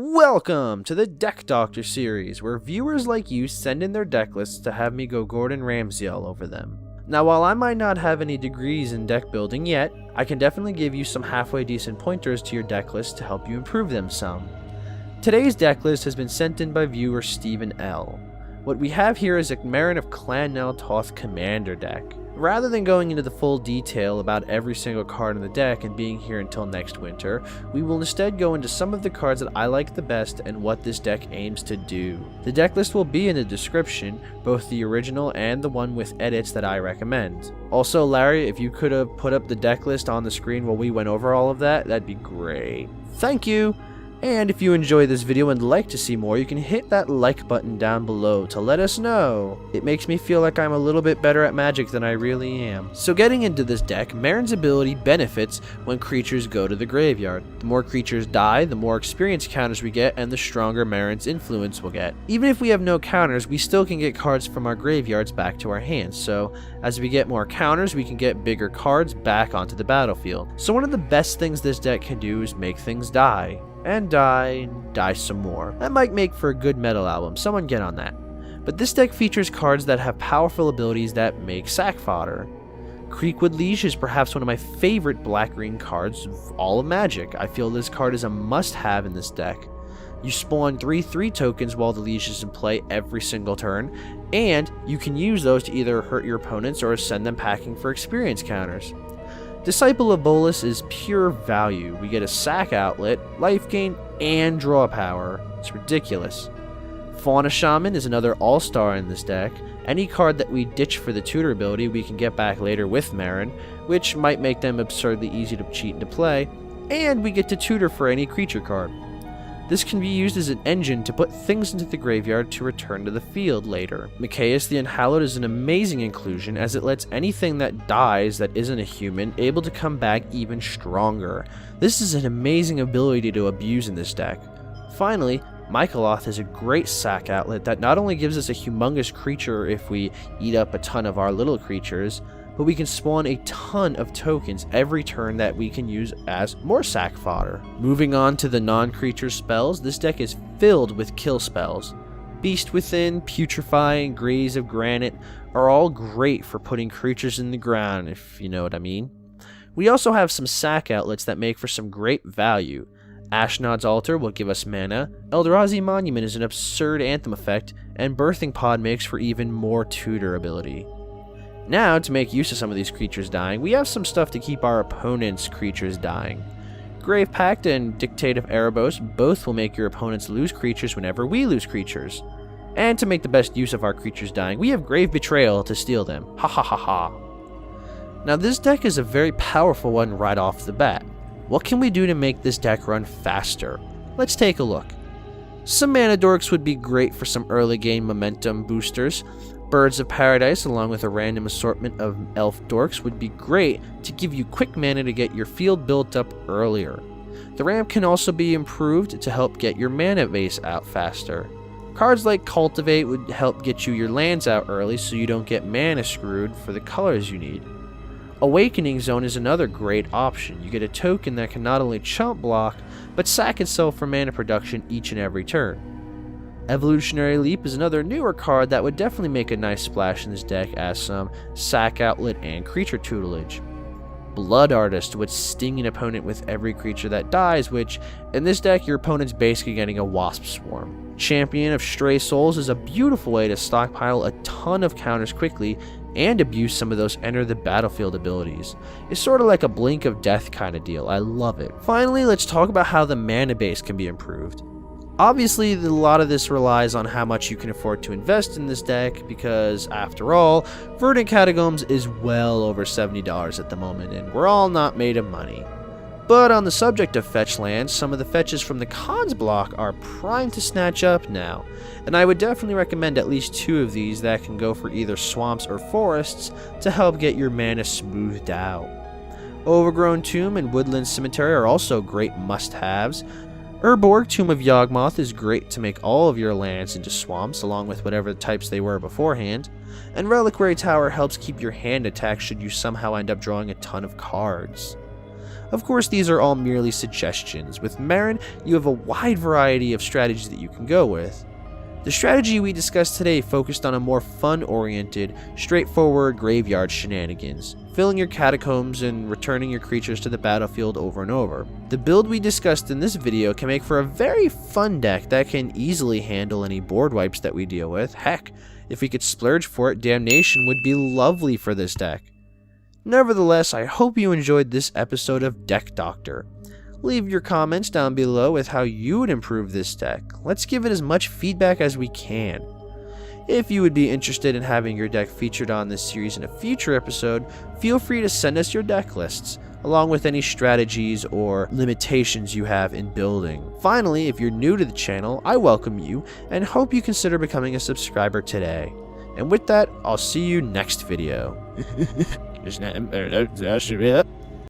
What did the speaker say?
Welcome to the Deck Doctor series, where viewers like you send in their deck lists to have me go Gordon Ramsay all over them. Now, while I might not have any degrees in deck building yet, I can definitely give you some halfway decent pointers to your deck list to help you improve them some. Today's deck list has been sent in by viewer Stephen L. What we have here is a Meren of Clan Nel Toth Commander deck. Rather than going into the full detail about every single card in the deck and being here until next winter, we will instead go into some of the cards that I like the best and what this deck aims to do. The deck list will be in the description, both the original and the one with edits that I recommend. Also, Larry, if you could have put up the deck list on the screen while we went over all of that, that'd be great. Thank you! And if you enjoy this video and like to see more, you can hit that like button down below to let us know. It makes me feel like I'm a little bit better at Magic than I really am. So getting into this deck, Meren's ability benefits when creatures go to the graveyard. The more creatures die, the more experience counters we get, and the stronger Meren's influence will get. Even if we have no counters, we still can get cards from our graveyards back to our hands, so as we get more counters, we can get bigger cards back onto the battlefield. So one of the best things this deck can do is make things die. And die some more. That might make for a good metal album, someone get on that. But this deck features cards that have powerful abilities that make sack fodder. Creakwood Liege is perhaps one of my favorite black-green cards of all of Magic. I feel this card is a must-have in this deck. You spawn 3/3 tokens while the Liege is in play every single turn, and you can use those to either hurt your opponents or send them packing for experience counters. Disciple of Bolas is pure value. We get a sack outlet, life gain, and draw power. It's ridiculous. Fauna Shaman is another all-star in this deck. Any card that we ditch for the tutor ability we can get back later with Meren, which might make them absurdly easy to cheat into play, and we get to tutor for any creature card. This can be used as an engine to put things into the graveyard to return to the field later. Mikaeus the Unhallowed is an amazing inclusion as it lets anything that dies that isn't a human able to come back even stronger. This is an amazing ability to abuse in this deck. Finally, Mycoloth is a great sack outlet that not only gives us a humongous creature if we eat up a ton of our little creatures, but we can spawn a ton of tokens every turn that we can use as more sack fodder. Moving on to the non-creature spells, this deck is filled with kill spells. Beast Within, Putrefy, and Graze of Granite are all great for putting creatures in the ground, if you know what I mean. We also have some sack outlets that make for some great value. Ashnod's Altar will give us mana, Eldrazi Monument is an absurd anthem effect, and Birthing Pod makes for even more tutor ability. Now, to make use of some of these creatures dying, we have some stuff to keep our opponent's creatures dying. Grave Pact and Dictate of Erebos both will make your opponents lose creatures whenever we lose creatures. And to make the best use of our creatures dying, we have Grave Betrayal to steal them. Ha ha ha ha. Now this deck is a very powerful one right off the bat. What can we do to make this deck run faster? Let's take a look. Some Mana Dorks would be great for some early game momentum boosters. Birds of Paradise along with a random assortment of elf dorks would be great to give you quick mana to get your field built up earlier. The ramp can also be improved to help get your mana base out faster. Cards like Cultivate would help get you your lands out early so you don't get mana screwed for the colors you need. Awakening Zone is another great option. You get a token that can not only chump block, but sack itself for mana production each and every turn. Evolutionary Leap is another newer card that would definitely make a nice splash in this deck as some sack outlet and creature tutelage. Blood Artist would sting an opponent with every creature that dies, which in this deck your opponent's basically getting a wasp swarm. Champion of Stray Souls is a beautiful way to stockpile a ton of counters quickly and abuse some of those enter the battlefield abilities. It's sort of like a Blink of Death kind of deal. I love it. Finally, let's talk about how the mana base can be improved. Obviously, a lot of this relies on how much you can afford to invest in this deck because, after all, Verdant Catacombs is well over $70 at the moment, and we're all not made of money. But on the subject of fetch lands, some of the fetches from the Khans block are primed to snatch up now, and I would definitely recommend at least 2 of these that can go for either swamps or forests to help get your mana smoothed out. Overgrown Tomb and Woodland Cemetery are also great must-haves. Urborg, Tomb of Yawgmoth is great to make all of your lands into swamps, along with whatever types they were beforehand, and Reliquary Tower helps keep your hand intact should you somehow end up drawing a ton of cards. Of course, these are all merely suggestions. With Meren, you have a wide variety of strategies that you can go with. The strategy we discussed today focused on a more fun-oriented, straightforward graveyard shenanigans, filling your catacombs and returning your creatures to the battlefield over and over. The build we discussed in this video can make for a very fun deck that can easily handle any board wipes that we deal with. Heck, if we could splurge for it, Damnation would be lovely for this deck. Nevertheless, I hope you enjoyed this episode of Deck Doctor. Leave your comments down below with how you would improve this deck. Let's give it as much feedback as we can. If you would be interested in having your deck featured on this series in a future episode, feel free to send us your deck lists, along with any strategies or limitations you have in building. Finally, if you're new to the channel, I welcome you and hope you consider becoming a subscriber today. And with that, I'll see you next video.